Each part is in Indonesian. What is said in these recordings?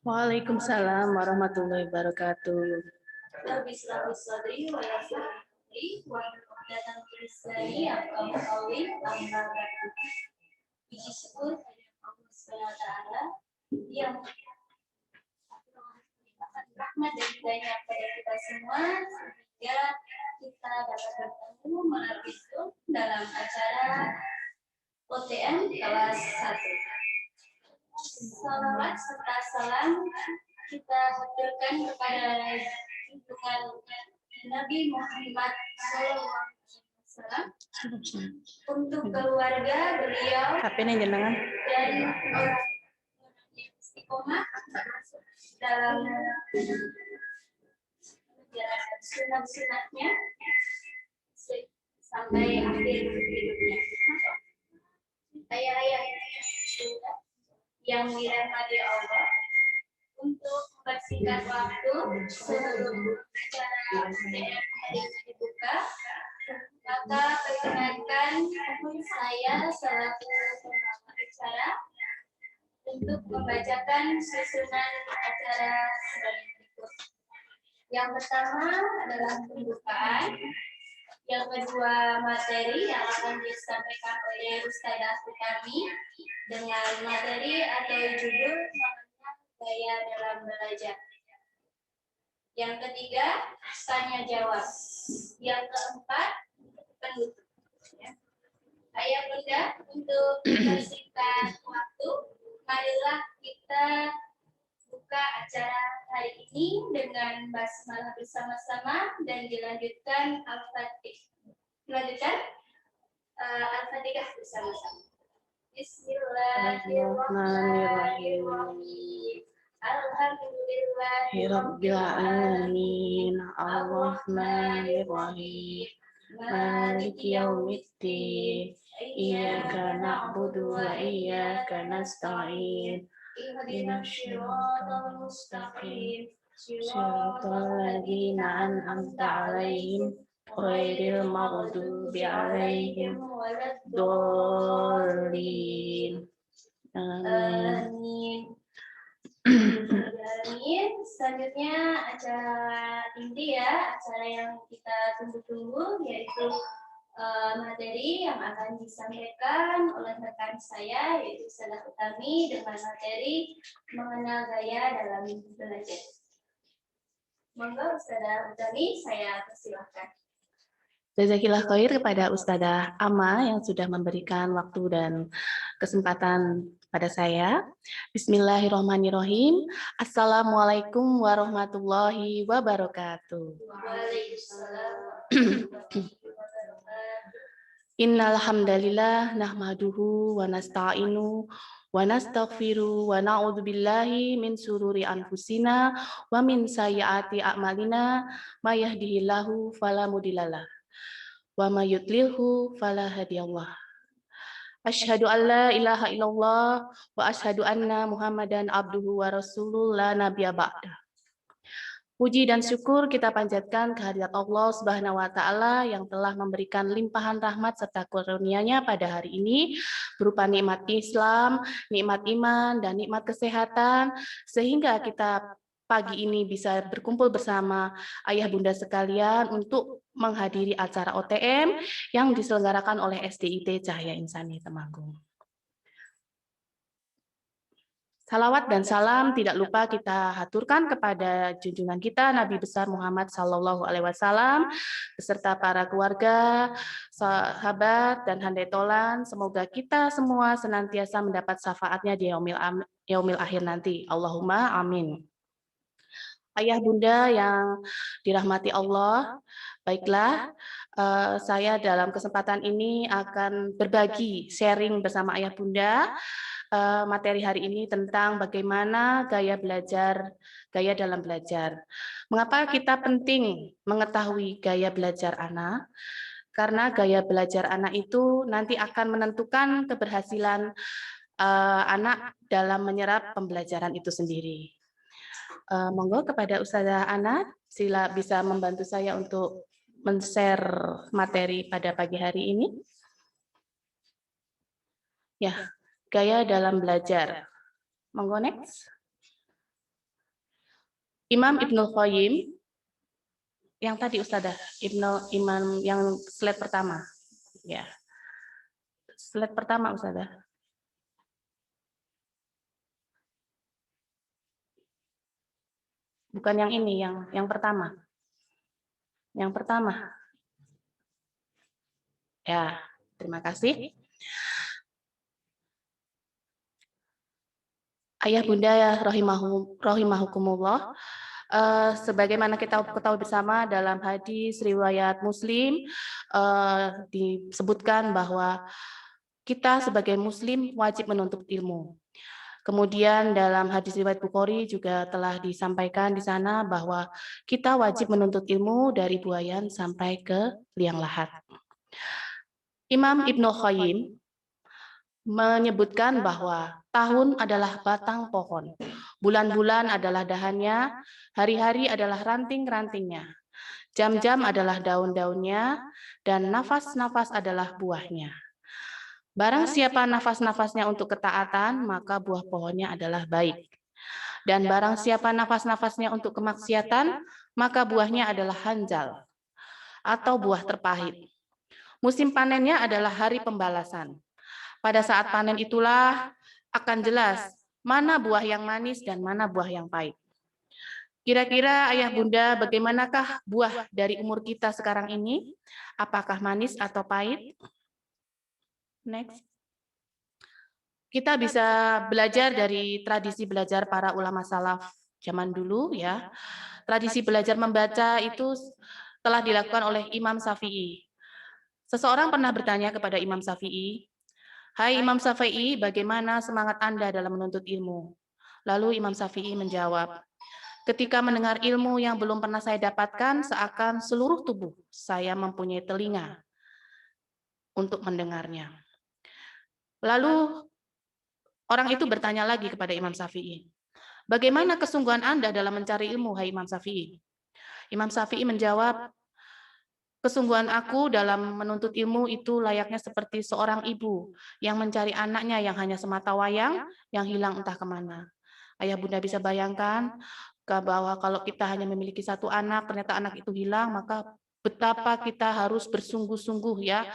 Waalaikumsalam warahmatullahi wabarakatuh. Puji syukur Allah SWT yang rahmat dan hidayahnya kepada kita semua sehingga kita dapat bertemu melalui Zoom dalam acara OTM kelas 1. Salawat serta salam kita haturkan kepada junjungan Nabi Muhammad SAW untuk keluarga beliau dan orang yang istiqomah dalam menjalankan sunat-sunatnya sampai akhir hidupnya. Ayah-ayah yang dirahmati Allah, untuk mempersingkat waktu sebelum acara UTM hari ini dibuka, maka perkenankan saya selaku pengamat acara untuk membacakan susunan acara sebagai berikut. Yang pertama adalah pembukaan, yang kedua materi yang akan disampaikan oleh Ustadzah kami dengan materi atau judul namanya Gaya dalam Belajar. Yang ketiga tanya jawab. Yang keempat penutup. Ayah Bunda, untuk mempersingkat waktu, marilah kita buka acara hari ini dengan basmalah bersama-sama dan dilanjutkan Al-Fatihah bersama-sama. Bismillahirrahmanirrahim. Alhamdulillahirabbil alamin. Arrahmanirrahim. Maliki yaumiddin. Iyyaka na'budu wa iyyaka nasta'in. Ihdinas siratal mustaqim. Siratal ladzina an'amta 'alaihim ghairil maghdubi 'alaihim waladdallin. Amin. Selanjutnya acara inti ya, acara yang kita tunggu-tunggu yaitu materi yang akan disampaikan oleh rekan saya yaitu Ustadzah Utami dengan materi mengenal gaya dalam belajar. Monggo Ustadzah Utami, saya persilahkan. Jazakillah khair kepada Ustadzah Ama yang sudah memberikan waktu dan kesempatan pada saya. Bismillahirrahmanirrahim. Assalamualaikum warahmatullahi wabarakatuh. Innal hamdalillah nahmaduhu wa nasta'inu wa nastaghfiru wa na'udzu billahi min sururi anfusina wa min sayyiati a'malina may yahdihillahu fala mudhillalah wa may yudlilhu fala hadiyallah. Asyhadu an la ilaha illallah wa asyhadu anna Muhammadan abduhu wa rasuluh la nabiyya ba'da. Puji dan syukur kita panjatkan kehadirat Allah Subhanahu wa taala yang telah memberikan limpahan rahmat serta karunia-Nya pada hari ini berupa nikmat Islam, nikmat iman dan nikmat kesehatan sehingga kita pagi ini bisa berkumpul bersama ayah bunda sekalian untuk menghadiri acara OTM yang diselenggarakan oleh SDIT Cahaya Insani Temanggung. Salawat dan salam tidak lupa kita haturkan kepada junjungan kita Nabi besar Muhammad Sallallahu Alaihi Wasallam beserta para keluarga, sahabat dan handai tolan. Semoga kita semua senantiasa mendapat syafaatnya di yaumil akhir nanti. Allahumma amin. Ayah bunda yang dirahmati Allah, baiklah saya dalam kesempatan ini akan berbagi sharing bersama ayah bunda materi hari ini tentang bagaimana gaya dalam belajar. Mengapa kita penting mengetahui gaya belajar anak? Karena gaya belajar anak itu nanti akan menentukan keberhasilan anak dalam menyerap pembelajaran itu sendiri. Monggo kepada Ustazah Ana, sila bisa membantu saya untuk men-share materi pada pagi hari ini. Ya, gaya dalam belajar. Monggo next. Imam Ibnul Qayyim, yang tadi Ustazah, Imam yang slide pertama. Ya. Slide pertama Ustazah. Bukan yang ini, yang pertama. Yang pertama. Ya, terima kasih. Ayah bunda ya rahimahukumullah, sebagaimana kita ketahui bersama dalam hadis riwayat Muslim disebutkan bahwa kita sebagai Muslim wajib menuntut ilmu. Kemudian dalam hadis riwayat Bukhari juga telah disampaikan di sana bahwa kita wajib menuntut ilmu dari buayan sampai ke liang lahat. Imam Ibnu Qayyim menyebutkan bahwa tahun adalah batang pohon, bulan-bulan adalah dahannya, hari-hari adalah ranting-rantingnya, jam-jam adalah daun-daunnya, dan nafas-nafas adalah buahnya. Barang siapa nafas-nafasnya untuk ketaatan, maka buah pohonnya adalah baik. Dan barang siapa nafas-nafasnya untuk kemaksiatan, maka buahnya adalah hanjal atau buah terpahit. Musim panennya adalah hari pembalasan. Pada saat panen itulah akan jelas mana buah yang manis dan mana buah yang pahit. Kira-kira ayah bunda, bagaimanakah buah dari umur kita sekarang ini? Apakah manis atau pahit? Next. Kita bisa belajar dari tradisi belajar para ulama salaf zaman dulu ya. Tradisi belajar membaca itu telah dilakukan oleh Imam Syafi'i. Seseorang pernah bertanya kepada Imam Syafi'i, "Hai Imam Syafi'i, bagaimana semangat Anda dalam menuntut ilmu?" Lalu Imam Syafi'i menjawab, "Ketika mendengar ilmu yang belum pernah saya dapatkan, seakan seluruh tubuh saya mempunyai telinga untuk mendengarnya." Lalu orang itu bertanya lagi kepada Imam Syafi'i, "Bagaimana kesungguhan Anda dalam mencari ilmu, hai Imam Syafi'i?" Imam Syafi'i menjawab, "Kesungguhan aku dalam menuntut ilmu itu layaknya seperti seorang ibu yang mencari anaknya yang hanya semata wayang, yang hilang entah kemana." Ayah bunda bisa bayangkan bahwa kalau kita hanya memiliki satu anak, ternyata anak itu hilang, maka betapa kita harus bersungguh-sungguh ya,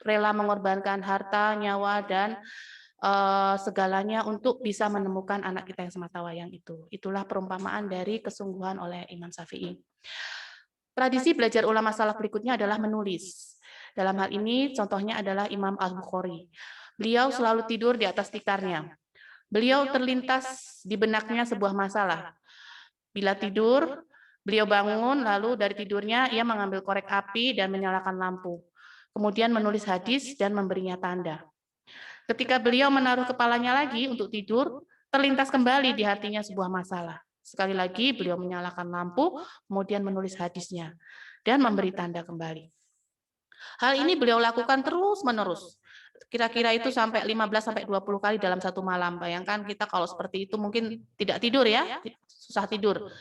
rela mengorbankan harta, nyawa, dan segalanya untuk bisa menemukan anak kita yang semata wayang itu. Itulah perumpamaan dari kesungguhan oleh Imam Syafi'i. Tradisi belajar ulama salaf berikutnya adalah menulis. Dalam hal ini contohnya adalah Imam Al-Bukhari. Beliau selalu tidur di atas tikarnya. Beliau terlintas di benaknya sebuah masalah. Bila tidur, beliau bangun, lalu dari tidurnya ia mengambil korek api dan menyalakan lampu. Kemudian menulis hadis dan memberinya tanda. Ketika beliau menaruh kepalanya lagi untuk tidur, terlintas kembali di hatinya sebuah masalah. Sekali lagi beliau menyalakan lampu, kemudian menulis hadisnya, dan memberi tanda kembali. Hal ini beliau lakukan terus-menerus. Kira-kira itu sampai 15-20 kali dalam satu malam. Bayangkan kita kalau seperti itu mungkin tidak tidur ya, susah tidur.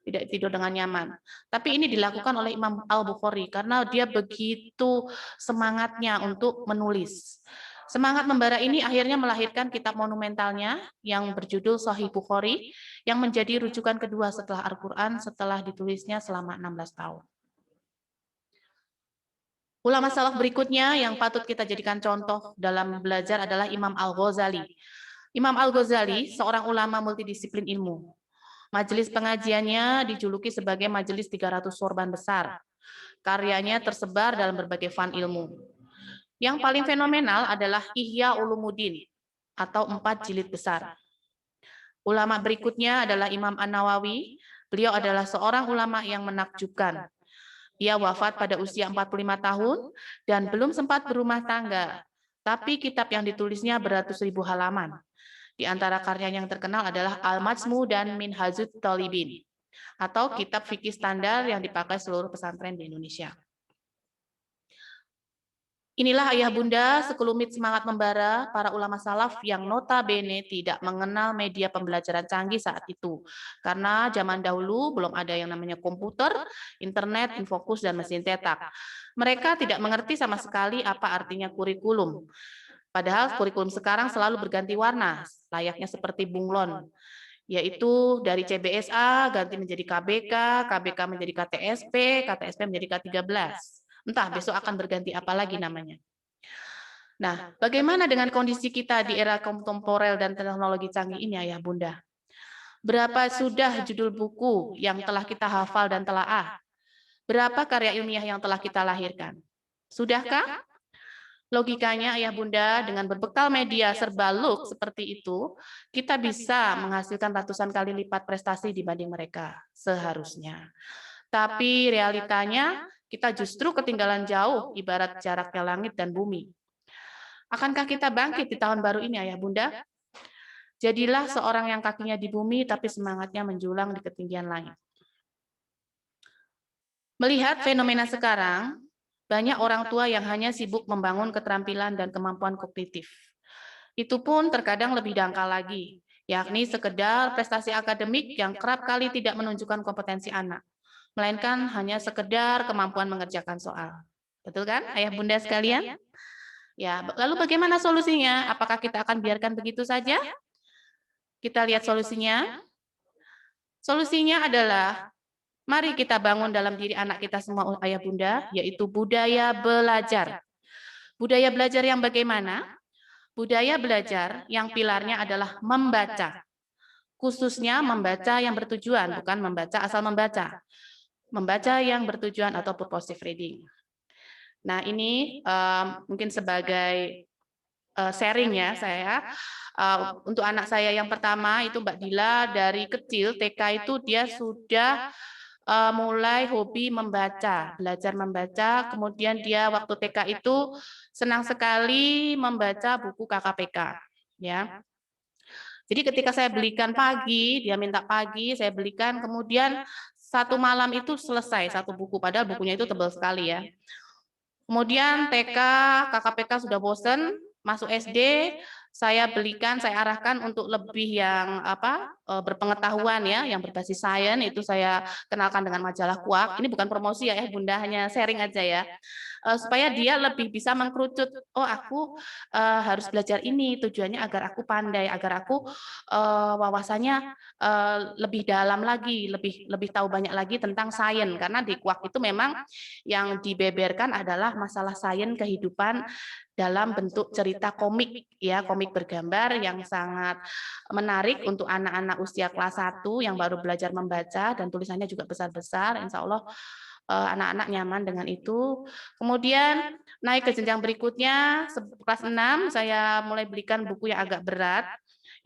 Tidak tidur dengan nyaman. Tapi ini dilakukan oleh Imam Al-Bukhari karena dia begitu semangatnya untuk menulis. Semangat membara ini akhirnya melahirkan kitab monumentalnya yang berjudul Sahih Bukhari yang menjadi rujukan kedua setelah Al-Quran setelah ditulisnya selama 16 tahun. Ulama salaf berikutnya yang patut kita jadikan contoh dalam belajar adalah Imam Al-Ghazali. Imam Al-Ghazali seorang ulama multidisiplin ilmu. Majelis pengajiannya dijuluki sebagai Majelis 300 Sorban Besar. Karyanya tersebar dalam berbagai fan ilmu. Yang paling fenomenal adalah Ihya Ulumuddin atau 4 jilid besar. Ulama berikutnya adalah Imam An-Nawawi. Beliau adalah seorang ulama yang menakjubkan. Ia wafat pada usia 45 tahun dan belum sempat berumah tangga. Tapi kitab yang ditulisnya beratus ribu halaman. Di antara karya yang terkenal adalah Al-Majmu dan Minhajut Thalibin, atau kitab fikih standar yang dipakai seluruh pesantren di Indonesia. Inilah ayah bunda sekelumit semangat membara para ulama salaf yang notabene tidak mengenal media pembelajaran canggih saat itu. Karena zaman dahulu belum ada yang namanya komputer, internet, infokus, dan mesin cetak. Mereka tidak mengerti sama sekali apa artinya kurikulum. Padahal kurikulum sekarang selalu berganti warna, layaknya seperti bunglon. yaitu dari CBSA ganti menjadi KBK, KBK menjadi KTSP, KTSP menjadi K13. Entah besok akan berganti apa lagi namanya. Nah, bagaimana dengan kondisi kita di era kontemporer dan teknologi canggih ini, Ayah Bunda? Berapa sudah judul buku yang telah kita hafal dan telaah? Berapa karya ilmiah yang telah kita lahirkan? Sudahkah? Logikanya, Ayah Bunda, dengan berbekal media serba look seperti itu, kita bisa menghasilkan ratusan kali lipat prestasi dibanding mereka, seharusnya. Tapi realitanya, kita justru ketinggalan jauh, ibarat jaraknya langit dan bumi. Akankah kita bangkit di tahun baru ini, Ayah Bunda? Jadilah seorang yang kakinya di bumi, tapi semangatnya menjulang di ketinggian langit. Melihat fenomena sekarang, banyak orang tua yang hanya sibuk membangun keterampilan dan kemampuan kognitif. Itu pun terkadang lebih dangkal lagi, yakni sekedar prestasi akademik yang kerap kali tidak menunjukkan kompetensi anak, melainkan hanya sekedar kemampuan mengerjakan soal. Betul kan, Ayah Bunda sekalian? Ya, lalu bagaimana solusinya? Apakah kita akan biarkan begitu saja? Kita lihat solusinya. Solusinya adalah mari kita bangun dalam diri anak kita semua, Ayah Bunda, yaitu budaya belajar. Budaya belajar yang bagaimana? Budaya belajar yang pilarnya adalah membaca. Khususnya membaca yang bertujuan, bukan membaca asal membaca. Membaca yang bertujuan atau purposive reading. Nah, ini mungkin sebagai sharing ya saya. Untuk anak saya yang pertama itu Mbak Dila, dari kecil TK itu dia sudah mulai hobi membaca, belajar membaca. Kemudian dia waktu TK itu senang sekali membaca buku KKPK, ya. Jadi ketika saya belikan pagi, dia minta pagi, saya belikan, kemudian satu malam itu selesai satu buku, padahal bukunya itu tebal sekali ya. Kemudian TK, KKPK sudah bosen, masuk SD, saya belikan, saya arahkan untuk lebih yang berpengetahuan ya, yang berbasis sains, itu saya kenalkan dengan majalah Kuak. Ini bukan promosi ya Bunda, hanya sharing aja ya. Supaya dia lebih bisa mengkerucut, oh aku harus belajar ini, tujuannya agar aku pandai, agar aku wawasannya lebih dalam lagi, lebih tahu banyak lagi tentang sains, karena di Kuak itu memang yang dibeberkan adalah masalah sains kehidupan dalam bentuk cerita komik ya, komik bergambar yang sangat menarik untuk anak-anak usia kelas 1 yang baru belajar membaca, dan tulisannya juga besar-besar. Insya Allah anak-anak nyaman dengan itu. Kemudian naik ke jenjang berikutnya, kelas 6 saya mulai belikan buku yang agak berat.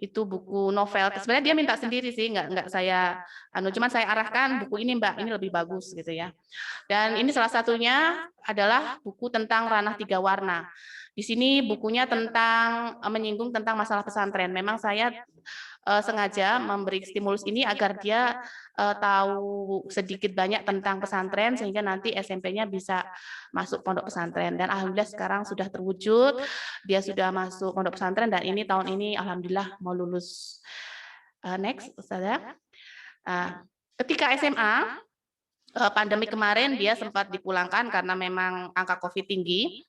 Itu buku novel. Sebenarnya dia minta sendiri sih, nggak saya cuman saya arahkan buku ini Mbak, ini lebih bagus gitu ya. Dan ini salah satunya adalah buku tentang ranah 3 warna. Di sini bukunya tentang menyinggung tentang masalah pesantren. Memang saya sengaja memberi stimulus ini agar dia tahu sedikit banyak tentang pesantren, sehingga nanti SMP-nya bisa masuk pondok pesantren. Dan alhamdulillah sekarang sudah terwujud, dia sudah masuk pondok pesantren, dan ini tahun ini alhamdulillah mau lulus. Next, Ustazah. Ketika SMA, pandemi kemarin dia sempat dipulangkan karena memang angka COVID tinggi.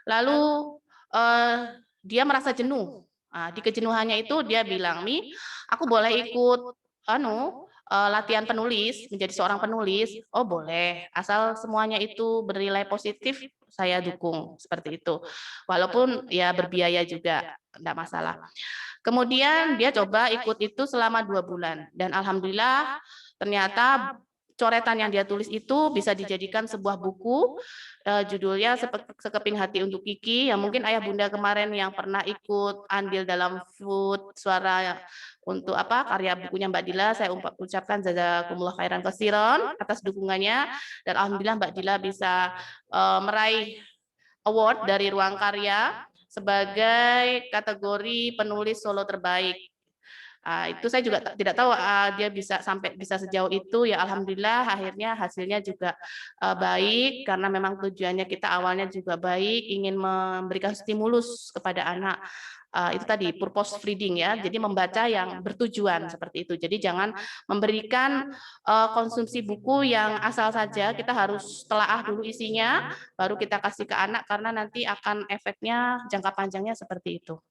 Lalu dia merasa jenuh. Di kejenuhannya itu dia bilang, "Mi, aku boleh ikut latihan penulis, menjadi seorang penulis?" Oh boleh, asal semuanya itu bernilai positif, saya dukung, seperti itu. Walaupun ya berbiaya juga, enggak masalah. Kemudian dia coba ikut itu selama 2 bulan, dan alhamdulillah ternyata coretan yang dia tulis itu bisa dijadikan sebuah buku, judulnya Sekeping Hati untuk Kiki, yang mungkin ayah bunda kemarin yang pernah ikut andil dalam Food Suara untuk karya bukunya Mbak Dila, saya ucapkan jazakumullah khairan katsiran atas dukungannya, dan alhamdulillah Mbak Dila bisa meraih award dari Ruang Karya sebagai kategori penulis solo terbaik. Itu saya juga tidak tahu dia bisa sejauh itu, ya alhamdulillah akhirnya hasilnya juga baik, karena memang tujuannya kita awalnya juga baik, ingin memberikan stimulus kepada anak. Itu tadi purpose reading ya, jadi membaca yang bertujuan seperti itu. Jadi jangan memberikan konsumsi buku yang asal saja, kita harus telaah dulu isinya, baru kita kasih ke anak, karena nanti akan efeknya jangka panjangnya seperti itu,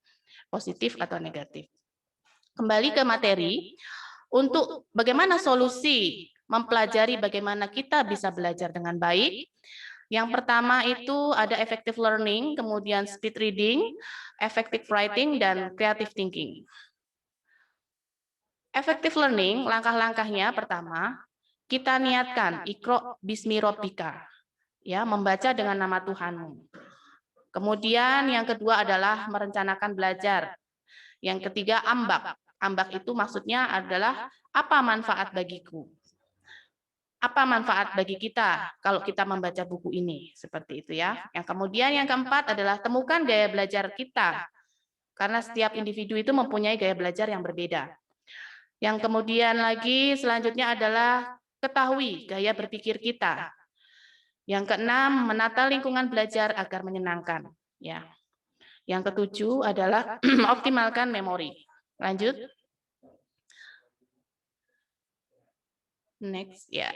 positif atau negatif. Kembali ke materi, Untuk bagaimana solusi mempelajari bagaimana kita bisa belajar dengan baik, yang pertama itu ada effective learning, kemudian speed reading, effective writing, dan creative thinking. Effective learning, langkah-langkahnya pertama, kita niatkan Iqra bismi rabbika, ya, membaca dengan nama Tuhanmu. Kemudian yang kedua adalah merencanakan belajar. Yang ketiga ambak. Ambak itu maksudnya adalah apa manfaat bagiku? Apa manfaat bagi kita kalau kita membaca buku ini? Seperti itu ya. Yang kemudian yang keempat adalah temukan gaya belajar kita. Karena setiap individu itu mempunyai gaya belajar yang berbeda. Yang kemudian lagi selanjutnya adalah ketahui gaya berpikir kita. Yang keenam, menata lingkungan belajar agar menyenangkan. Ya. Yang ketujuh adalah optimalkan memori. Lanjut. Next, ya.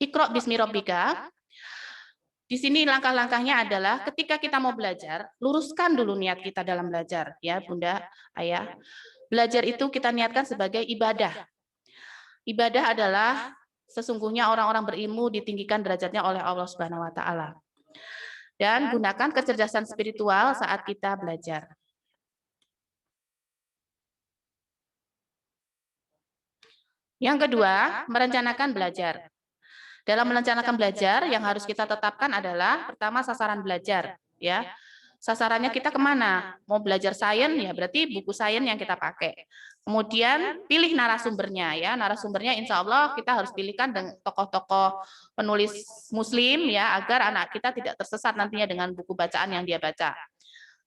Iqra bismi rabbika. Di sini langkah-langkahnya adalah ketika kita mau belajar, luruskan dulu niat kita dalam belajar, ya Bunda, Ayah. Belajar itu kita niatkan sebagai ibadah. Ibadah adalah sesungguhnya orang-orang berilmu ditinggikan derajatnya oleh Allah Subhanahu wa taala. Dan gunakan kecerdasan spiritual saat kita belajar. Yang kedua, merencanakan belajar. Dalam merencanakan belajar, yang harus kita tetapkan adalah pertama sasaran belajar, ya. Sasarannya kita kemana? Mau belajar sains, ya berarti buku sains yang kita pakai. Kemudian pilih narasumbernya, ya. Narasumbernya insya Allah kita harus pilihkan dengan tokoh-tokoh penulis Muslim, ya, agar anak kita tidak tersesat nantinya dengan buku bacaan yang dia baca.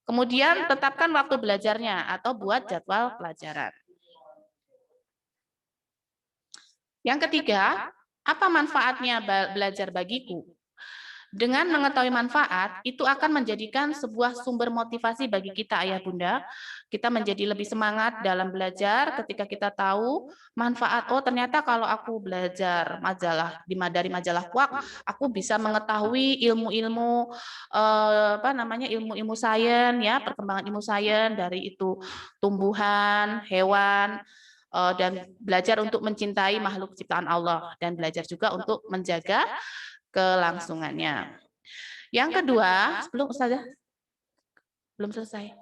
Kemudian tetapkan waktu belajarnya atau buat jadwal pelajaran. Yang ketiga, apa manfaatnya belajar bagiku? Dengan mengetahui manfaat, itu akan menjadikan sebuah sumber motivasi bagi kita, Ayah Bunda. Kita menjadi lebih semangat dalam belajar ketika kita tahu manfaat. Oh, ternyata kalau aku belajar dari majalah Kuak, aku bisa mengetahui ilmu-ilmu ilmu-ilmu sains, ya, perkembangan ilmu sains dari itu tumbuhan, hewan, dan belajar untuk mencintai makhluk ciptaan Allah dan belajar juga untuk menjaga kelangsungannya. Yang kedua, belum selesai.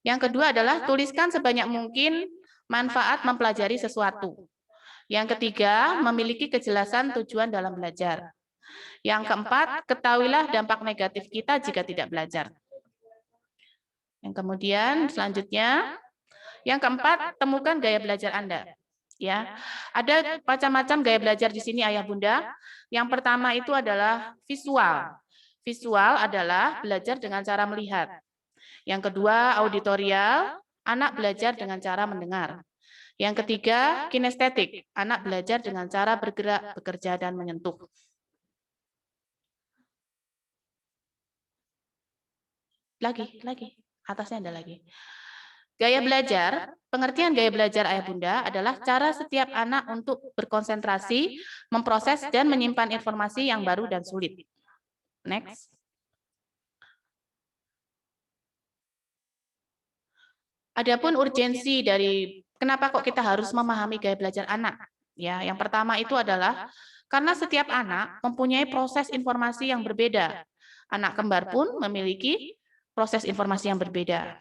Yang kedua adalah tuliskan sebanyak mungkin manfaat mempelajari sesuatu. Yang ketiga, memiliki kejelasan tujuan dalam belajar. Yang keempat, ketahuilah dampak negatif kita jika tidak belajar. Yang kemudian selanjutnya, yang keempat, temukan gaya belajar Anda. Ya, ada macam-macam gaya belajar di sini, Ayah Bunda. Yang pertama itu adalah visual. Visual adalah belajar dengan cara melihat. Yang kedua, auditorial, anak belajar dengan cara mendengar. Yang ketiga, kinestetik, anak belajar dengan cara bergerak, bekerja, dan menyentuh. Lagi, atasnya ada lagi. Gaya belajar, pengertian gaya belajar Ayah Bunda adalah cara setiap anak untuk berkonsentrasi, memproses, dan menyimpan informasi yang baru dan sulit. Next. Adapun urgensi dari kenapa kok kita harus memahami gaya belajar anak? Ya, yang pertama itu adalah karena setiap anak mempunyai proses informasi yang berbeda. Anak kembar pun memiliki proses informasi yang berbeda.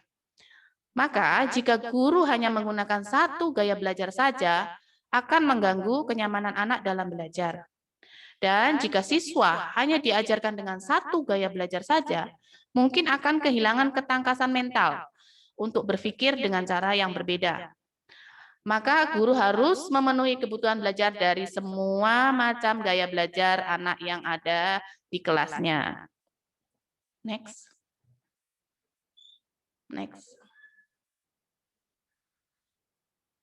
Maka, jika guru hanya menggunakan satu gaya belajar saja, akan mengganggu kenyamanan anak dalam belajar. Dan jika siswa hanya diajarkan dengan satu gaya belajar saja, mungkin akan kehilangan ketangkasan mental untuk berpikir dengan cara yang berbeda. Maka guru harus memenuhi kebutuhan belajar dari semua macam gaya belajar anak yang ada di kelasnya. Next.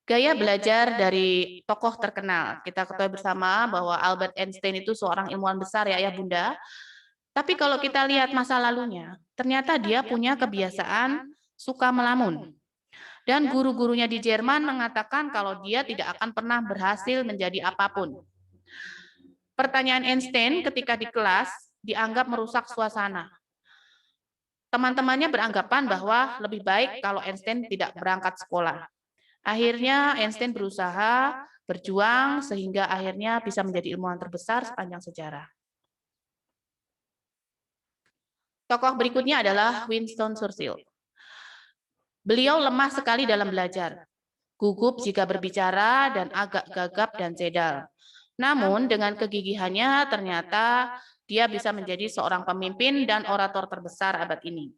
Gaya belajar dari tokoh terkenal. Kita ketahui bersama bahwa Albert Einstein itu seorang ilmuwan besar, ya Ayah Bunda. Tapi kalau kita lihat masa lalunya, ternyata dia punya kebiasaan suka melamun. Dan guru-gurunya di Jerman mengatakan kalau dia tidak akan pernah berhasil menjadi apapun. Pertanyaan Einstein ketika di kelas dianggap merusak suasana. Teman-temannya beranggapan bahwa lebih baik kalau Einstein tidak berangkat sekolah. Akhirnya Einstein berusaha berjuang sehingga akhirnya bisa menjadi ilmuwan terbesar sepanjang sejarah. Tokoh berikutnya adalah Winston Churchill. Beliau lemah sekali dalam belajar, gugup jika berbicara, dan agak gagap dan cedal. Namun dengan kegigihannya ternyata dia bisa menjadi seorang pemimpin dan orator terbesar abad ini.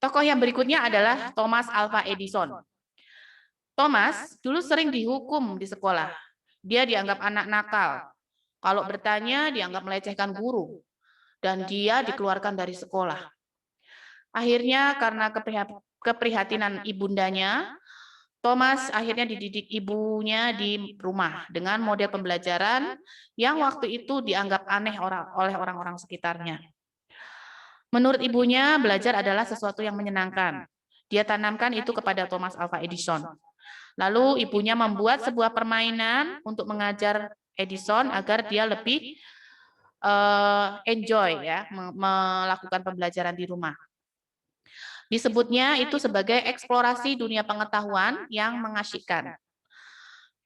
Tokoh yang berikutnya adalah Thomas Alva Edison. Thomas dulu sering dihukum di sekolah. Dia dianggap anak nakal. Kalau bertanya dianggap melecehkan guru. Dan dia dikeluarkan dari sekolah. Akhirnya karena keprihatinan ibundanya, Thomas akhirnya dididik ibunya di rumah dengan model pembelajaran yang waktu itu dianggap aneh oleh orang-orang sekitarnya. Menurut ibunya, belajar adalah sesuatu yang menyenangkan. Dia tanamkan itu kepada Thomas Alva Edison. Lalu ibunya membuat sebuah permainan untuk mengajar Edison agar dia lebih enjoy ya melakukan pembelajaran di rumah. Disebutnya itu sebagai eksplorasi dunia pengetahuan yang mengasyikkan.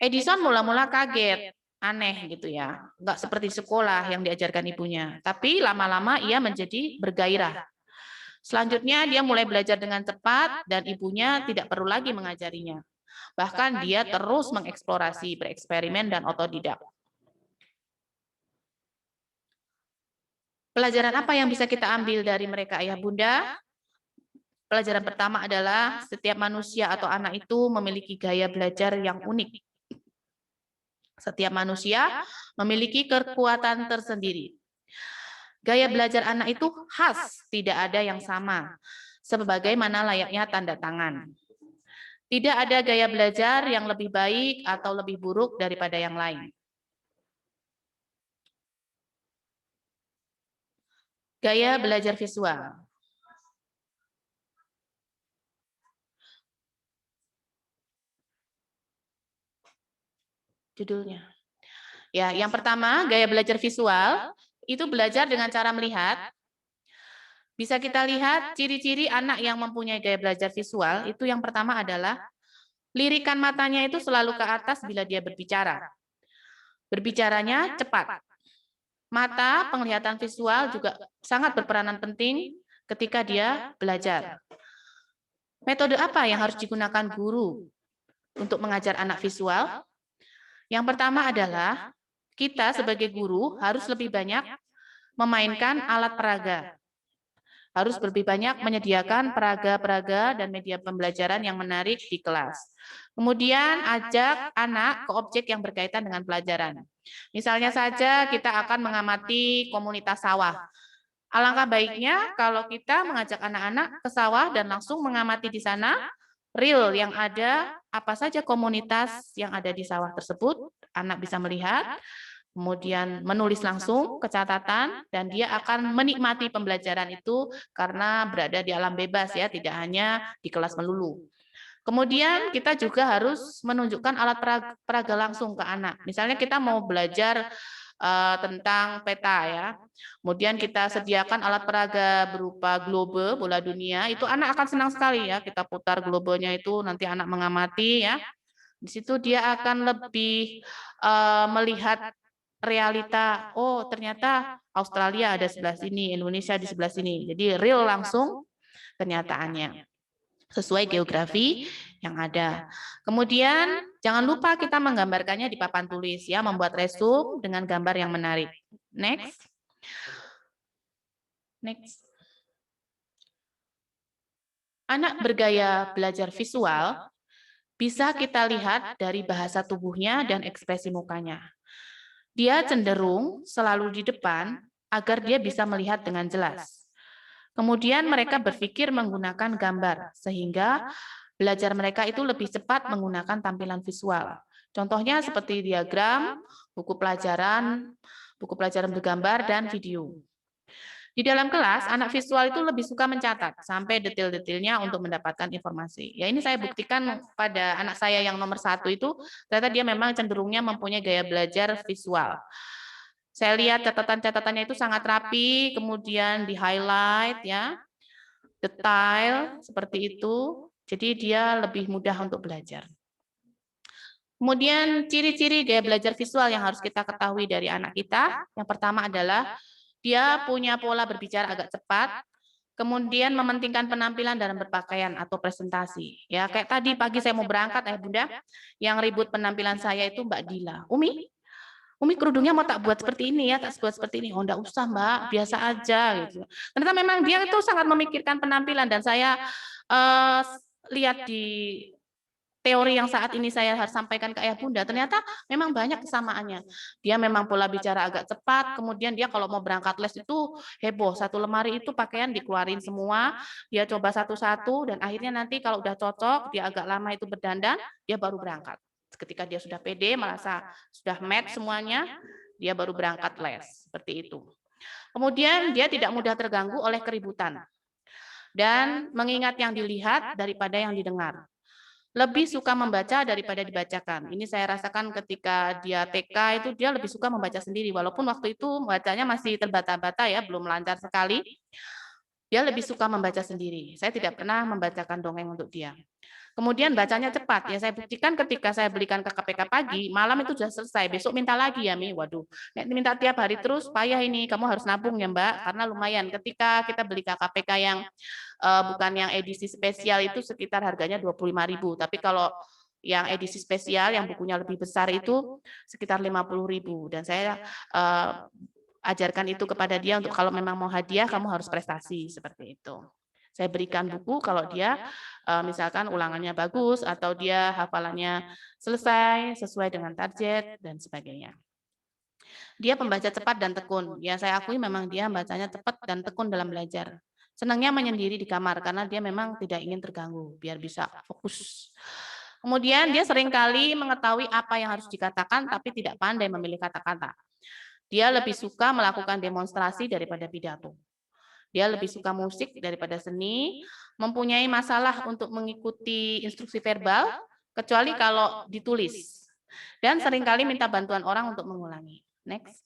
Edison mula-mula kaget, aneh gitu ya, nggak seperti sekolah yang diajarkan ibunya. Tapi lama-lama ia menjadi bergairah. Selanjutnya dia mulai belajar dengan cepat dan ibunya tidak perlu lagi mengajarinya. Bahkan dia terus mengeksplorasi, bereksperimen, dan otodidak. Pelajaran apa yang bisa kita ambil dari mereka ayah bunda? Pelajaran pertama adalah setiap manusia atau anak itu memiliki gaya belajar yang unik. Setiap manusia memiliki kekuatan tersendiri. Gaya belajar anak itu khas, tidak ada yang sama, sebagaimana layaknya tanda tangan. Tidak ada gaya belajar yang lebih baik atau lebih buruk daripada yang lain. Gaya belajar visual. Judulnya. Ya, yang pertama, gaya belajar visual itu belajar dengan cara melihat. Bisa kita lihat ciri-ciri anak yang mempunyai gaya belajar visual itu yang pertama adalah lirikan matanya itu selalu ke atas bila dia berbicara. Berbicaranya cepat. Mata, penglihatan visual juga sangat berperanan penting ketika dia belajar. Metode apa yang harus digunakan guru untuk mengajar anak visual? Yang pertama adalah kita sebagai guru harus lebih banyak memainkan alat peraga. Harus lebih banyak menyediakan peraga-peraga dan media pembelajaran yang menarik di kelas. Kemudian ajak anak ke objek yang berkaitan dengan pelajaran. Misalnya saja kita akan mengamati komunitas sawah. Alangkah baiknya kalau kita mengajak anak-anak ke sawah dan langsung mengamati di sana real yang ada, apa saja komunitas yang ada di sawah tersebut, anak bisa melihat, kemudian menulis langsung ke catatan, dan dia akan menikmati pembelajaran itu karena berada di alam bebas ya, tidak hanya di kelas melulu. Kemudian kita juga harus menunjukkan alat peraga langsung ke anak. Misalnya kita mau belajar tentang peta ya. Kemudian kita sediakan alat peraga berupa globe, bola dunia, itu anak akan senang sekali ya. Kita putar globenya itu, nanti anak mengamati ya. Di situ dia akan lebih melihat realita, oh ternyata Australia ada sebelah sini, Indonesia di sebelah sini. Jadi real langsung kenyataannya sesuai geografi yang ada. Kemudian jangan lupa kita menggambarkannya di papan tulis ya, membuat resume dengan gambar yang menarik. Next. Next. Anak bergaya belajar visual bisa kita lihat dari bahasa tubuhnya dan ekspresi mukanya. Dia cenderung selalu di depan agar dia bisa melihat dengan jelas. Kemudian mereka berpikir menggunakan gambar, sehingga belajar mereka itu lebih cepat menggunakan tampilan visual. Contohnya seperti diagram, buku pelajaran bergambar, dan video. Di dalam kelas, anak visual itu lebih suka mencatat sampai detail-detailnya untuk mendapatkan informasi. Ya ini saya buktikan pada anak saya yang nomor 1 itu, ternyata dia memang cenderungnya mempunyai gaya belajar visual. Saya lihat catatan-catatannya itu sangat rapi, kemudian di highlight ya. detail seperti itu. Jadi dia lebih mudah untuk belajar. Kemudian ciri-ciri gaya belajar visual yang harus kita ketahui dari anak kita. Yang pertama adalah dia punya pola berbicara agak cepat, kemudian mementingkan penampilan dalam berpakaian atau presentasi. Ya, kayak tadi pagi saya mau berangkat, Bunda, yang ribut penampilan saya itu Mbak Dila. Umi kerudungnya mau tak buat seperti ini ya, tak buat seperti ini. Oh, enggak usah Mbak, biasa aja gitu. Ternyata memang dia itu sangat memikirkan penampilan dan saya lihat di teori yang saat ini saya harus sampaikan ke ayah bunda, ternyata memang banyak kesamaannya. Dia memang pola bicara agak cepat, kemudian dia kalau mau berangkat les itu heboh, satu lemari itu pakaian dikeluarin semua, dia coba satu-satu, dan akhirnya nanti kalau udah cocok, dia agak lama itu berdandan, dia baru berangkat. Ketika dia sudah pede, merasa sudah match semuanya, dia baru berangkat les, seperti itu. Kemudian dia tidak mudah terganggu oleh keributan, dan mengingat yang dilihat daripada yang didengar. Lebih suka membaca daripada dibacakan. Ini saya rasakan ketika dia TK itu dia lebih suka membaca sendiri, walaupun waktu itu bacanya masih terbata-bata ya, belum lancar sekali. Dia lebih suka membaca sendiri. Saya tidak pernah membacakan dongeng untuk dia. Kemudian bacanya cepat. Ya saya buktikan ketika saya belikan ke KPK pagi, malam itu sudah selesai. Besok minta lagi ya, Mi. Waduh, nek minta tiap hari terus payah ini. Kamu harus nabung ya, Mbak, karena lumayan. Ketika kita beli KPK yang bukan yang edisi spesial itu sekitar harganya 25.000. Tapi kalau yang edisi spesial yang bukunya lebih besar itu sekitar 50.000. Dan saya ajarkan itu kepada dia untuk kalau memang mau hadiah kamu harus prestasi seperti itu. Saya berikan buku kalau dia misalkan ulangannya bagus atau dia hafalannya selesai sesuai dengan target dan sebagainya. Dia pembaca cepat dan tekun. Ya saya akui memang dia bacanya cepat dan tekun dalam belajar. Senangnya menyendiri di kamar karena dia memang tidak ingin terganggu biar bisa fokus. Kemudian dia seringkali mengetahui apa yang harus dikatakan tapi tidak pandai memilih kata-kata. Dia lebih suka melakukan demonstrasi daripada pidato. Dia lebih suka musik daripada seni, mempunyai masalah untuk mengikuti instruksi verbal, kecuali kalau ditulis. Dan seringkali minta bantuan orang untuk mengulangi. Next.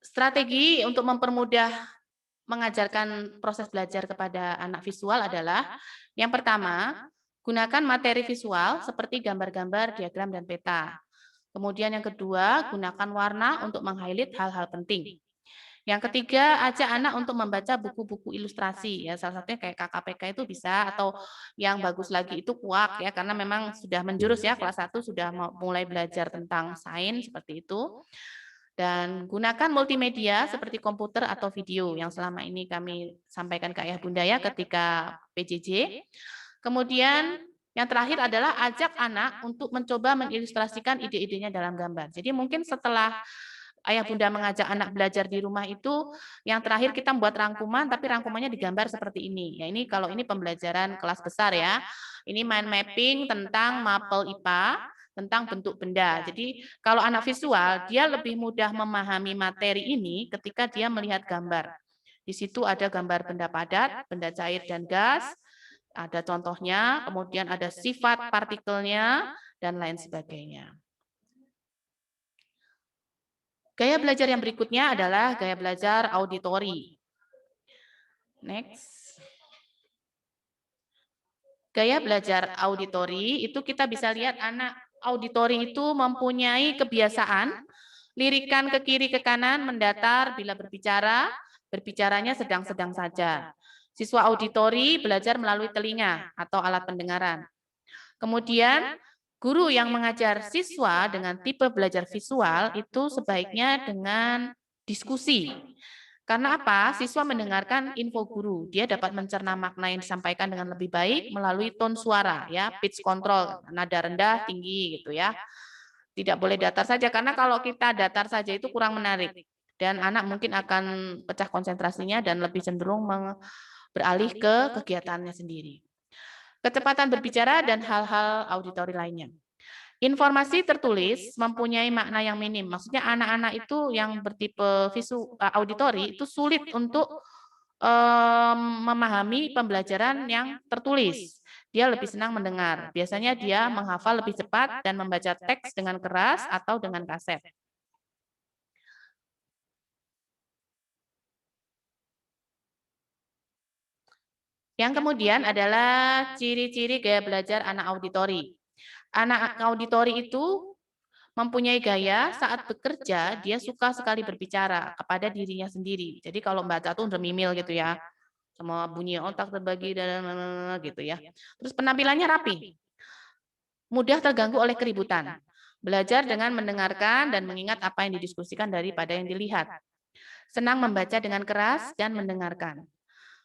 Strategi untuk mempermudah mengajarkan proses belajar kepada anak visual adalah, yang pertama, gunakan materi visual seperti gambar-gambar, diagram, dan peta. Kemudian yang kedua, gunakan warna untuk meng-highlight hal-hal penting. Yang ketiga, ajak anak untuk membaca buku-buku ilustrasi ya, salah satunya kayak KKPK itu bisa, atau yang bagus lagi itu kuak ya, karena memang sudah menjurus ya, kelas 1 sudah mulai belajar tentang sains seperti itu. Dan gunakan multimedia seperti komputer atau video yang selama ini kami sampaikan ke ayah bunda ya ketika PJJ. Kemudian yang terakhir adalah ajak anak untuk mencoba mengilustrasikan ide-idenya dalam gambar. Jadi mungkin setelah ayah bunda mengajak anak belajar di rumah itu, yang terakhir kita membuat rangkuman, tapi rangkumannya digambar seperti ini. Ya ini kalau ini pembelajaran kelas besar ya. Ini mind mapping tentang mapel IPA, tentang bentuk benda. Jadi kalau anak visual, dia lebih mudah memahami materi ini ketika dia melihat gambar. Di situ ada gambar benda padat, benda cair dan gas, ada contohnya, kemudian ada sifat partikelnya, dan lain sebagainya. Gaya belajar yang berikutnya adalah gaya belajar auditori. Next. Gaya belajar auditori itu kita bisa lihat anak auditori itu mempunyai kebiasaan lirikan ke kiri ke kanan mendatar bila berbicara, berbicaranya sedang-sedang saja. Siswa auditori belajar melalui telinga atau alat pendengaran. Kemudian guru yang mengajar siswa dengan tipe belajar visual itu sebaiknya dengan diskusi. Karena apa? Siswa mendengarkan info guru, dia dapat mencerna makna yang disampaikan dengan lebih baik melalui tone suara, ya, pitch control, nada rendah, tinggi, gitu ya. Tidak boleh datar saja, karena kalau kita datar saja itu kurang menarik. Dan anak mungkin akan pecah konsentrasinya dan lebih cenderung beralih ke kegiatannya sendiri. Kecepatan berbicara dan hal-hal auditori lainnya. Informasi tertulis mempunyai makna yang minim. Maksudnya anak-anak itu yang bertipe auditori itu sulit untuk memahami pembelajaran yang tertulis. Dia lebih senang mendengar. Biasanya dia menghafal lebih cepat dan membaca teks dengan keras atau dengan kaset. Yang kemudian adalah ciri-ciri gaya belajar anak auditori. Anak auditori itu mempunyai gaya saat bekerja, dia suka sekali berbicara kepada dirinya sendiri. Jadi kalau baca tuh remimil gitu ya, sama bunyi otak terbagi dan gitu ya. Terus penampilannya rapi, mudah terganggu oleh keributan. Belajar dengan mendengarkan dan mengingat apa yang didiskusikan daripada yang dilihat. Senang membaca dengan keras dan mendengarkan.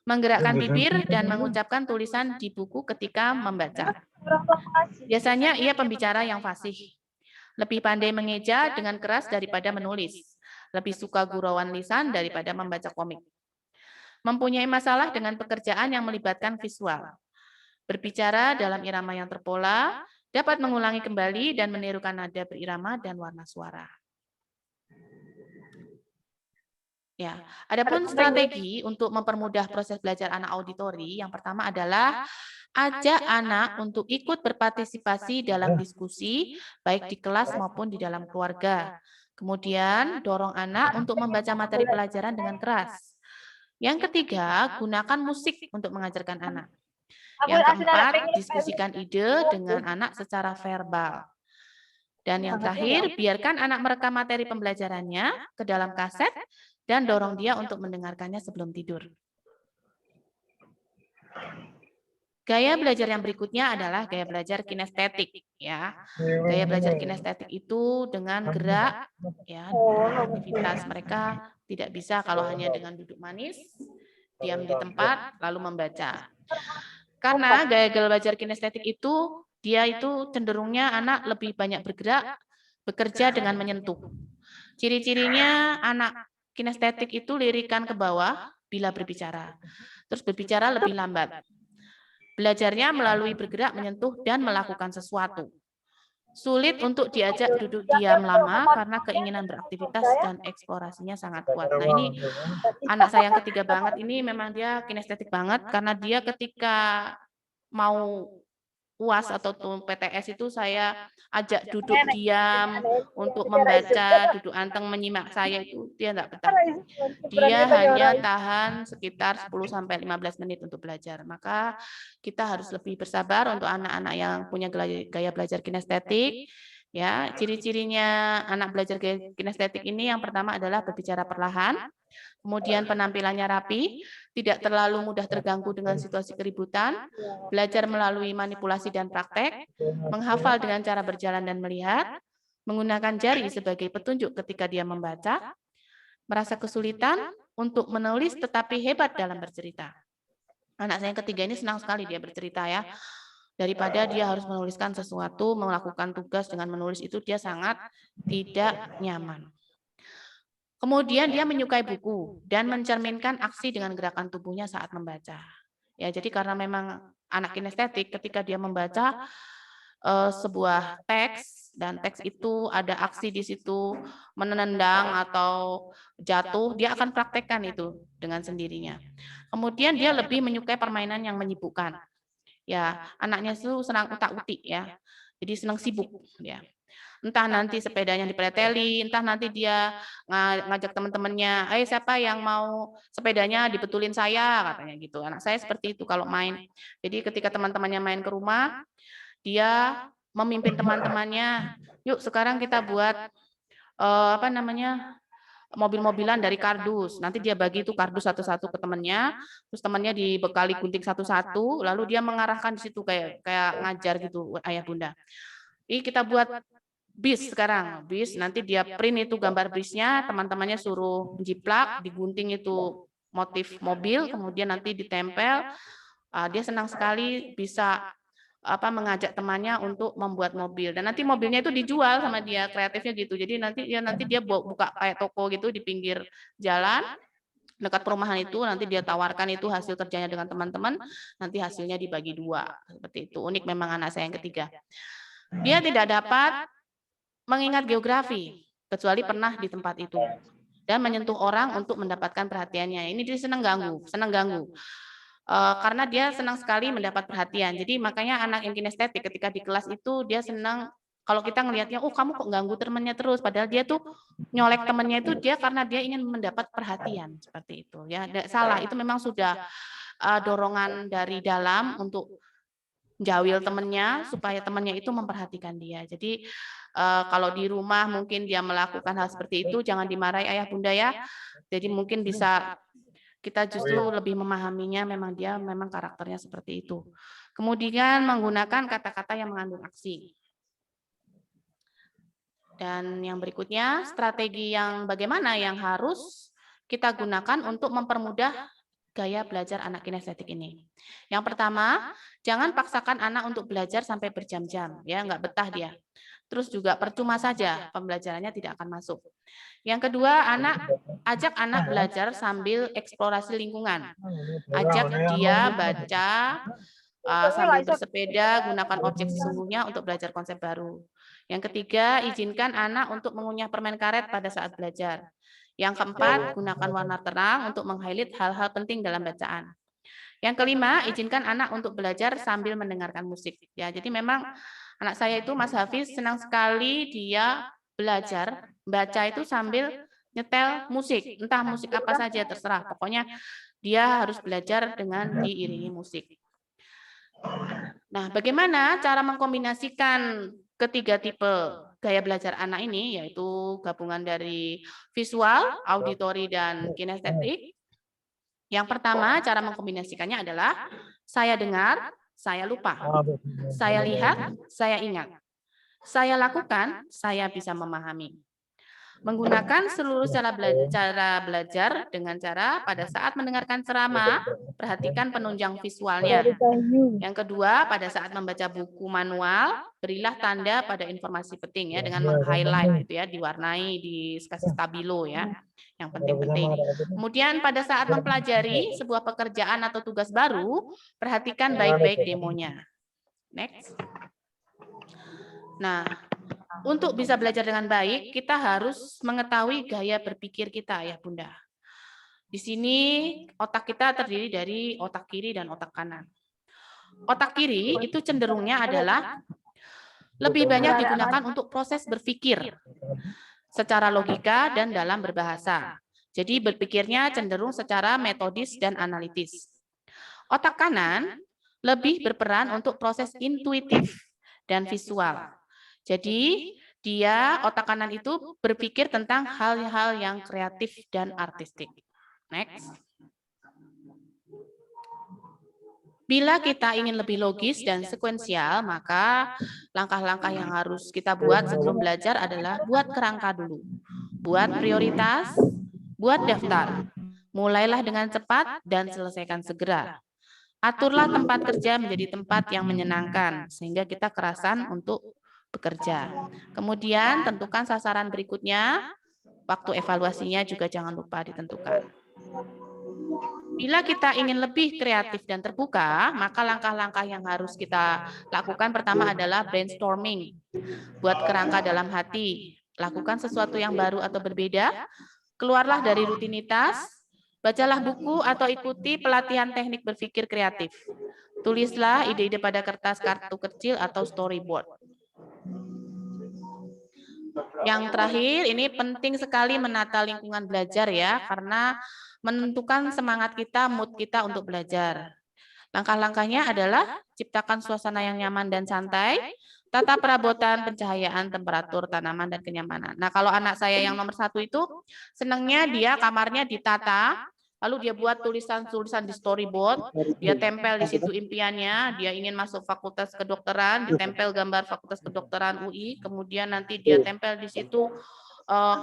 Menggerakkan bibir dan mengucapkan tulisan di buku ketika membaca. Biasanya ia pembicara yang fasih. Lebih pandai mengeja dengan keras daripada menulis. Lebih suka gurauan lisan daripada membaca komik. Mempunyai masalah dengan pekerjaan yang melibatkan visual. Berbicara dalam irama yang terpola, dapat mengulangi kembali dan menirukan nada berirama dan warna suara. Ya, adapun strategi untuk mempermudah proses belajar anak auditori, yang pertama adalah ajak anak untuk ikut berpartisipasi dalam diskusi, baik di kelas maupun di dalam keluarga. Kemudian, dorong anak untuk membaca materi pelajaran dengan keras. Yang ketiga, gunakan musik untuk mengajarkan anak. Yang keempat, diskusikan ide dengan anak secara verbal. Dan yang terakhir, biarkan anak merekam materi pembelajarannya ke dalam kaset dan dorong dia untuk mendengarkannya sebelum tidur. Gaya belajar yang berikutnya adalah gaya belajar kinestetik, ya. Gaya belajar kinestetik itu dengan gerak, ya, aktivitas mereka tidak bisa kalau hanya dengan duduk manis, diam di tempat, lalu membaca. Karena gaya belajar kinestetik itu, dia itu cenderungnya anak lebih banyak bergerak, bekerja dengan menyentuh. Ciri-cirinya anak kinestetik itu lirikan ke bawah bila berbicara. Terus berbicara lebih lambat. Belajarnya melalui bergerak, menyentuh, dan melakukan sesuatu. Sulit untuk diajak duduk diam lama karena keinginan beraktivitas dan eksplorasinya sangat kuat. Nah, ini anak saya yang ketiga banget, ini memang dia kinestetik banget karena dia ketika mau UAS atau PTS itu saya ajak duduk diam untuk membaca, duduk anteng menyimak saya itu dia enggak betah. Dia hanya tahan sekitar 10-15 menit untuk belajar. Maka kita harus lebih bersabar untuk anak-anak yang punya gaya belajar kinestetik. Ya, ciri-cirinya anak belajar gaya kinestetik ini yang pertama adalah berbicara perlahan, kemudian penampilannya rapi, tidak terlalu mudah terganggu dengan situasi keributan, belajar melalui manipulasi dan praktek, menghafal dengan cara berjalan dan melihat, menggunakan jari sebagai petunjuk ketika dia membaca, merasa kesulitan untuk menulis tetapi hebat dalam bercerita. Anak saya yang ketiga ini senang sekali dia bercerita ya. Daripada dia harus menuliskan sesuatu, melakukan tugas dengan menulis itu dia sangat tidak nyaman. Kemudian dia menyukai buku dan mencerminkan aksi dengan gerakan tubuhnya saat membaca. Ya, jadi karena memang anak kinestetik ketika dia membaca sebuah teks dan teks itu ada aksi di situ menendang atau jatuh, dia akan praktekkan itu dengan sendirinya. Kemudian dia lebih menyukai permainan yang menyibukkan. Ya, anaknya itu senang utak-utik ya. Jadi senang sibuk ya. Entah nanti sepedanya dipreteli, entah nanti dia ngajak teman-temannya, siapa yang mau sepedanya dibetulin saya," katanya gitu. Anak saya seperti itu kalau main. Jadi ketika teman-temannya main ke rumah, dia memimpin teman-temannya, "Yuk sekarang kita buat apa namanya, mobil-mobilan dari kardus." Nanti dia bagi itu kardus satu-satu ke temannya, terus temannya dibekali gunting satu-satu, lalu dia mengarahkan di situ kayak ngajar gitu ayah bunda. "Ih, kita buat bis sekarang, bis nanti dia print itu gambar bisnya, teman-temannya suruh jiplak, digunting itu motif mobil, kemudian nanti ditempel." Dia senang sekali bisa mengajak temannya untuk membuat mobil dan nanti mobilnya itu dijual sama dia, kreatifnya gitu. Jadi nanti dia buka kayak toko gitu di pinggir jalan dekat perumahan itu, nanti dia tawarkan itu hasil kerjanya dengan teman-teman, nanti hasilnya dibagi 2 seperti itu. Unik memang anak saya yang ketiga. Dia tidak dapat mengingat geografi kecuali pernah di tempat itu dan menyentuh orang untuk mendapatkan perhatiannya. Ini dia senang ganggu. Karena dia senang sekali mendapat perhatian. Jadi makanya anak yang kinestetik ketika di kelas itu dia senang kalau kita ngelihatnya, "Oh, kamu kok ganggu temannya terus." Padahal dia tuh nyolek temannya itu dia karena dia ingin mendapat perhatian seperti itu ya. Salah, itu memang sudah dorongan dari dalam untuk jawil temennya supaya temennya itu memperhatikan dia. Jadi kalau di rumah mungkin dia melakukan hal seperti itu, jangan dimarahi ayah bunda ya. Jadi mungkin bisa kita justru lebih memahaminya, memang dia memang karakternya seperti itu. Kemudian menggunakan kata-kata yang mengandung aksi. Dan yang berikutnya, strategi yang bagaimana yang harus kita gunakan untuk mempermudah gaya belajar anak kinestetik ini. Yang pertama, jangan paksakan anak untuk belajar sampai berjam-jam, ya nggak betah dia. Terus juga percuma saja, pembelajarannya tidak akan masuk. Yang kedua, ajak anak belajar sambil eksplorasi lingkungan. Ajak dia baca sambil bersepeda, gunakan objek sesungguhnya untuk belajar konsep baru. Yang ketiga, izinkan anak untuk mengunyah permen karet pada saat belajar. Yang keempat, gunakan warna terang untuk meng-highlight hal-hal penting dalam bacaan. Yang kelima, izinkan anak untuk belajar sambil mendengarkan musik. Ya, jadi memang anak saya itu Mas Hafiz senang sekali dia belajar baca itu sambil nyetel musik, entah musik apa saja terserah. Pokoknya dia harus belajar dengan diiringi musik. Nah, bagaimana cara mengkombinasikan ketiga tipe gaya belajar anak ini, yaitu gabungan dari visual, auditori, dan kinestetik? Yang pertama, cara mengkombinasikannya adalah saya dengar, saya lupa. Saya lihat, saya ingat. Saya lakukan, saya bisa memahami. Menggunakan seluruh cara belajar dengan cara pada saat mendengarkan ceramah, perhatikan penunjang visualnya. Yang kedua, pada saat membaca buku manual, berilah tanda pada informasi penting ya dengan meng-highlight gitu ya, diwarnai, dikasih stabilo ya, yang penting-penting. Kemudian pada saat mempelajari sebuah pekerjaan atau tugas baru, perhatikan baik-baik demonya. Next. Nah, untuk bisa belajar dengan baik, kita harus mengetahui gaya berpikir kita ya Bunda. Di sini otak kita terdiri dari otak kiri dan otak kanan. Otak kiri itu cenderungnya adalah lebih banyak digunakan untuk proses berpikir secara logika dan dalam berbahasa. Jadi berpikirnya cenderung secara metodis dan analitis. Otak kanan lebih berperan untuk proses intuitif dan visual. Jadi dia otak kanan itu berpikir tentang hal-hal yang kreatif dan artistik. Next. Bila kita ingin lebih logis dan sekuensial, maka langkah-langkah yang harus kita buat sebelum belajar adalah buat kerangka dulu. Buat prioritas, buat daftar. Mulailah dengan cepat dan selesaikan segera. Aturlah tempat kerja menjadi tempat yang menyenangkan, sehingga kita kerasan untuk bekerja. Kemudian tentukan sasaran berikutnya, waktu evaluasinya juga jangan lupa ditentukan. Bila kita ingin lebih kreatif dan terbuka, maka langkah-langkah yang harus kita lakukan pertama adalah brainstorming. Buat kerangka dalam hati, lakukan sesuatu yang baru atau berbeda, keluarlah dari rutinitas, bacalah buku atau ikuti pelatihan teknik berpikir kreatif. Tulislah ide-ide pada kertas kartu kecil atau storyboard. Yang terakhir, ini penting sekali menata lingkungan belajar ya, karena menentukan semangat kita, mood kita untuk belajar. Langkah-langkahnya adalah ciptakan suasana yang nyaman dan santai, tata perabotan, pencahayaan, temperatur, tanaman, dan kenyamanan. Nah, kalau anak saya yang nomor 1 itu, senangnya dia kamarnya ditata, lalu dia buat tulisan-tulisan di storyboard, dia tempel di situ impiannya, dia ingin masuk fakultas kedokteran, ditempel gambar fakultas kedokteran UI, kemudian nanti dia tempel di situ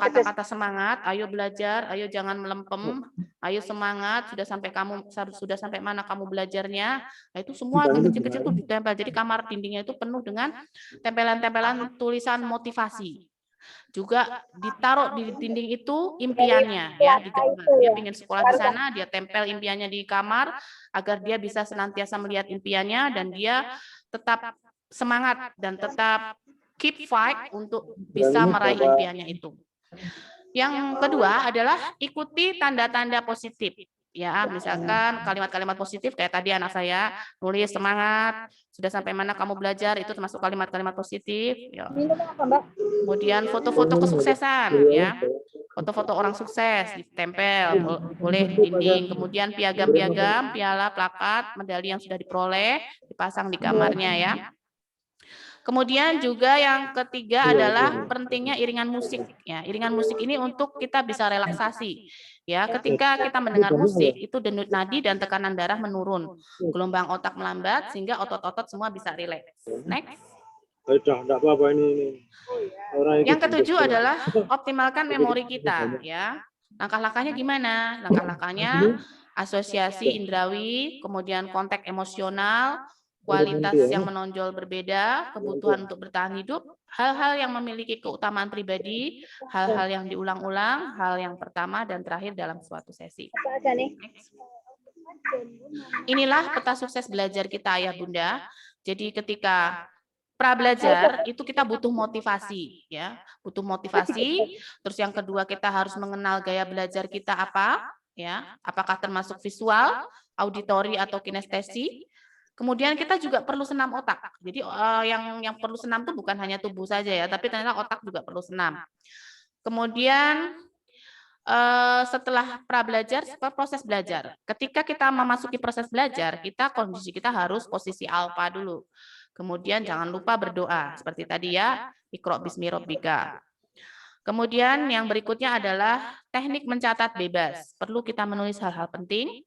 kata-kata semangat, ayo belajar, ayo jangan melempem, ayo semangat, sudah sampai mana kamu belajarnya. Nah, itu semua kecil-kecil itu ditempel. Jadi kamar dindingnya itu penuh dengan tempelan-tempelan tulisan motivasi. Juga ditaruh di dinding itu impiannya ya, digambar. Dia ingin sekolah di sana, dia tempel impiannya di kamar agar dia bisa senantiasa melihat impiannya dan dia tetap semangat dan tetap keep fight untuk bisa meraih impiannya itu. Yang kedua adalah ikuti tanda-tanda positif. Ya, misalkan kalimat-kalimat positif kayak tadi anak saya nulis semangat, sudah sampai mana kamu belajar, itu termasuk kalimat-kalimat positif. Ya. Kemudian foto-foto kesuksesan, ya, foto-foto orang sukses ditempel, boleh di dinding. Kemudian piagam-piagam, piala, plakat, medali yang sudah diperoleh dipasang di kamarnya, ya. Kemudian juga yang ketiga adalah pentingnya iringan musik. Ya, iringan musik ini untuk kita bisa relaksasi. Ya, ketika kita mendengar musik itu denyut nadi dan tekanan darah menurun, gelombang otak melambat sehingga otot-otot semua bisa rileks. Next. Enggak apa-apa ini. Yang ketujuh adalah optimalkan memori kita. Ya, langkah-langkahnya gimana? Langkah-langkahnya asosiasi indrawi, kemudian kontak emosional, kualitas yang menonjol berbeda, kebutuhan untuk bertahan hidup, hal-hal yang memiliki keutamaan pribadi, hal-hal yang diulang-ulang, hal yang pertama dan terakhir dalam suatu sesi. Inilah peta sukses belajar kita, Ayah Bunda. Jadi ketika pra belajar itu kita butuh motivasi, ya, butuh motivasi. Terus yang kedua kita harus mengenal gaya belajar kita apa, ya, apakah termasuk visual, auditori atau kinestesi. Kemudian kita juga perlu senam otak. Jadi yang perlu senam itu bukan hanya tubuh saja ya, tapi ternyata otak juga perlu senam. Kemudian setelah pra belajar, proses belajar. Ketika kita memasuki proses belajar, kondisi kita harus posisi alfa dulu. Kemudian jangan lupa berdoa seperti tadi ya, Iqra bismi rabbika. Kemudian yang berikutnya adalah teknik mencatat bebas. Perlu kita menulis hal-hal penting.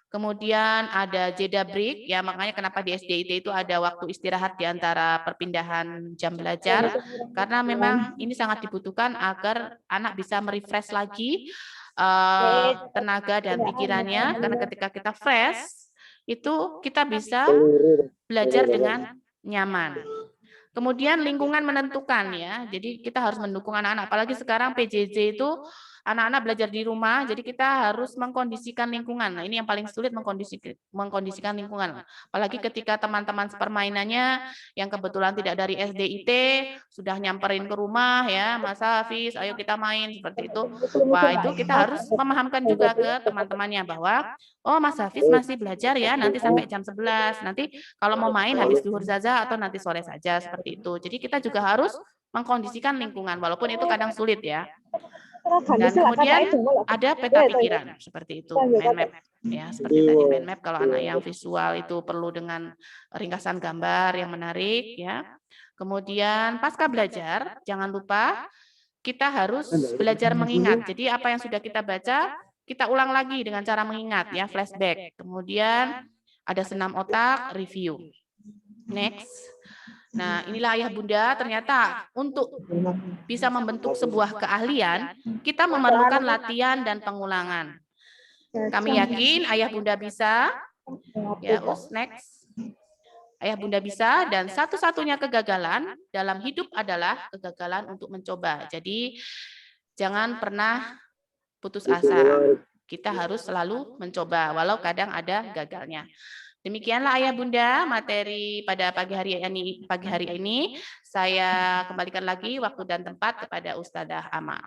Kemudian ada jeda break, ya makanya kenapa di SDIT itu ada waktu istirahat di antara perpindahan jam belajar, karena memang ini sangat dibutuhkan agar anak bisa merefresh lagi tenaga dan pikirannya, karena ketika kita fresh, itu kita bisa belajar dengan nyaman. Kemudian lingkungan menentukan ya, jadi kita harus mendukung anak-anak, apalagi sekarang PJJ itu anak-anak belajar di rumah, jadi kita harus mengkondisikan lingkungan. Nah, ini yang paling sulit mengkondisikan lingkungan. Apalagi ketika teman-teman sepermainannya yang kebetulan tidak dari SDIT sudah nyamperin ke rumah ya, Mas Hafiz, ayo kita main seperti itu. Wah, itu kita harus memahamkan juga ke teman-temannya bahwa oh Mas Hafiz masih belajar ya, nanti sampai jam 11. Nanti kalau mau main habis zuhur saja atau nanti sore saja seperti itu. Jadi kita juga harus mengkondisikan lingkungan walaupun itu kadang sulit ya. Dan kemudian ada peta pikiran seperti itu, mind map ya, seperti tadi mind map kalau anak yang visual itu perlu dengan ringkasan gambar yang menarik ya. Kemudian pasca belajar jangan lupa kita harus belajar mengingat. Jadi apa yang sudah kita baca kita ulang lagi dengan cara mengingat ya, flashback. Kemudian ada senam otak, review. Next. Nah, inilah Ayah Bunda, ternyata untuk bisa membentuk sebuah keahlian, kita memerlukan latihan dan pengulangan. Kami yakin Ayah Bunda bisa. Ya, next. Ayah Bunda bisa, dan satu-satunya kegagalan dalam hidup adalah kegagalan untuk mencoba. Jadi, jangan pernah putus asa. Kita harus selalu mencoba, walau kadang ada gagalnya. Demikianlah Ayah Bunda materi pada pagi hari ini. Saya kembalikan lagi waktu dan tempat kepada Ustadzah Ama.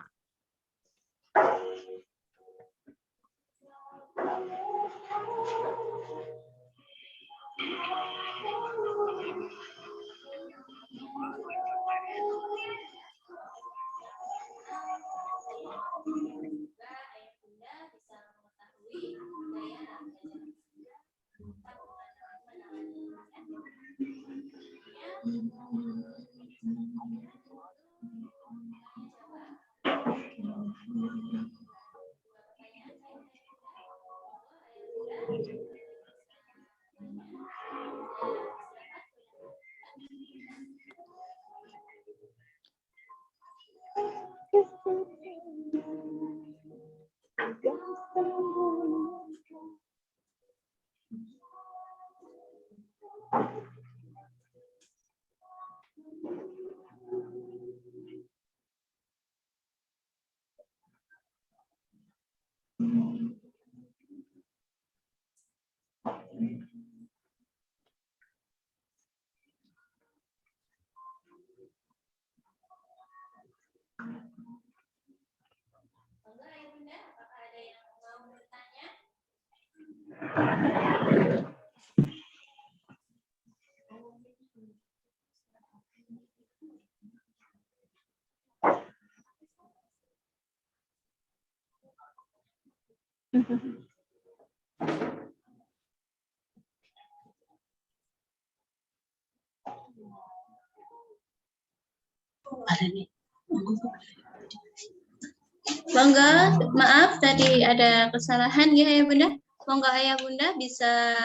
Monggo, maaf tadi ada kesalahan ya Ayah Bunda. Monggo Ayah Bunda bisa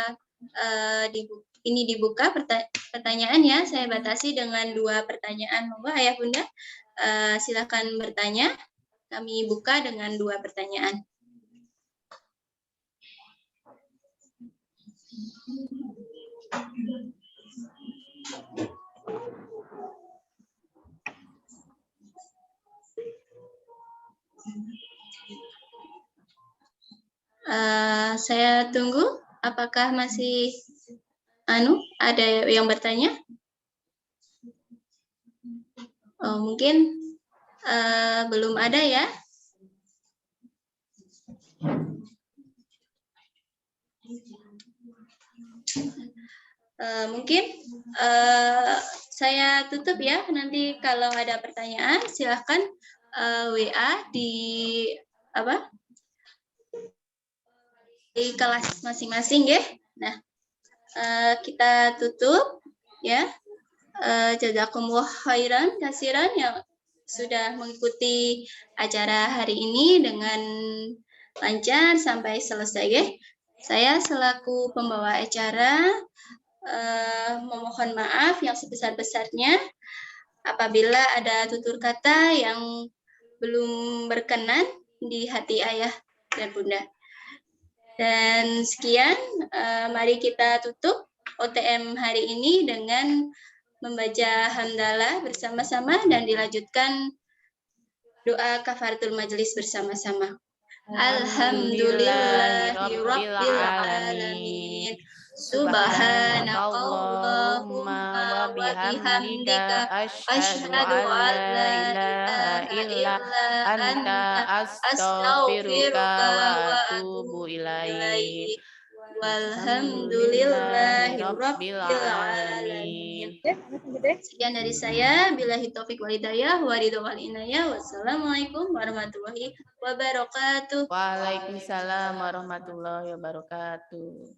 ini dibuka pertanyaan ya. Saya batasi dengan 2 pertanyaan. Monggo Ayah Bunda silakan bertanya. Kami buka dengan 2 pertanyaan. Saya tunggu. Apakah masih ada yang bertanya? Oh, mungkin belum ada ya. Mungkin saya tutup ya. Nanti kalau ada pertanyaan silahkan WA di di kelas masing-masing ya. Nah, kita tutup ya. Jazakumullah khairan kasiran yang sudah mengikuti acara hari ini dengan lancar sampai selesai ya. Saya selaku pembawa acara memohon maaf yang sebesar-besarnya apabila ada tutur kata yang belum berkenan di hati ayah dan bunda. Dan sekian, mari kita tutup OTM hari ini dengan membaca hamdalah bersama-sama dan dilanjutkan doa kafaratul majelis bersama-sama. Alhamdulillahirabbil alamin. Subhanakallahumma wa bihamdika asyhadu an la ilaha illa anta astaghfiruka wa atubu ilaik. Walhamdulillahirabbil alamin. Sekian dari saya, billahi taufik wal hidayah wa ridho wal inayah. Wassalamualaikum warahmatullahi wabarakatuh. Waalaikumsalam warahmatullahi wabarakatuh.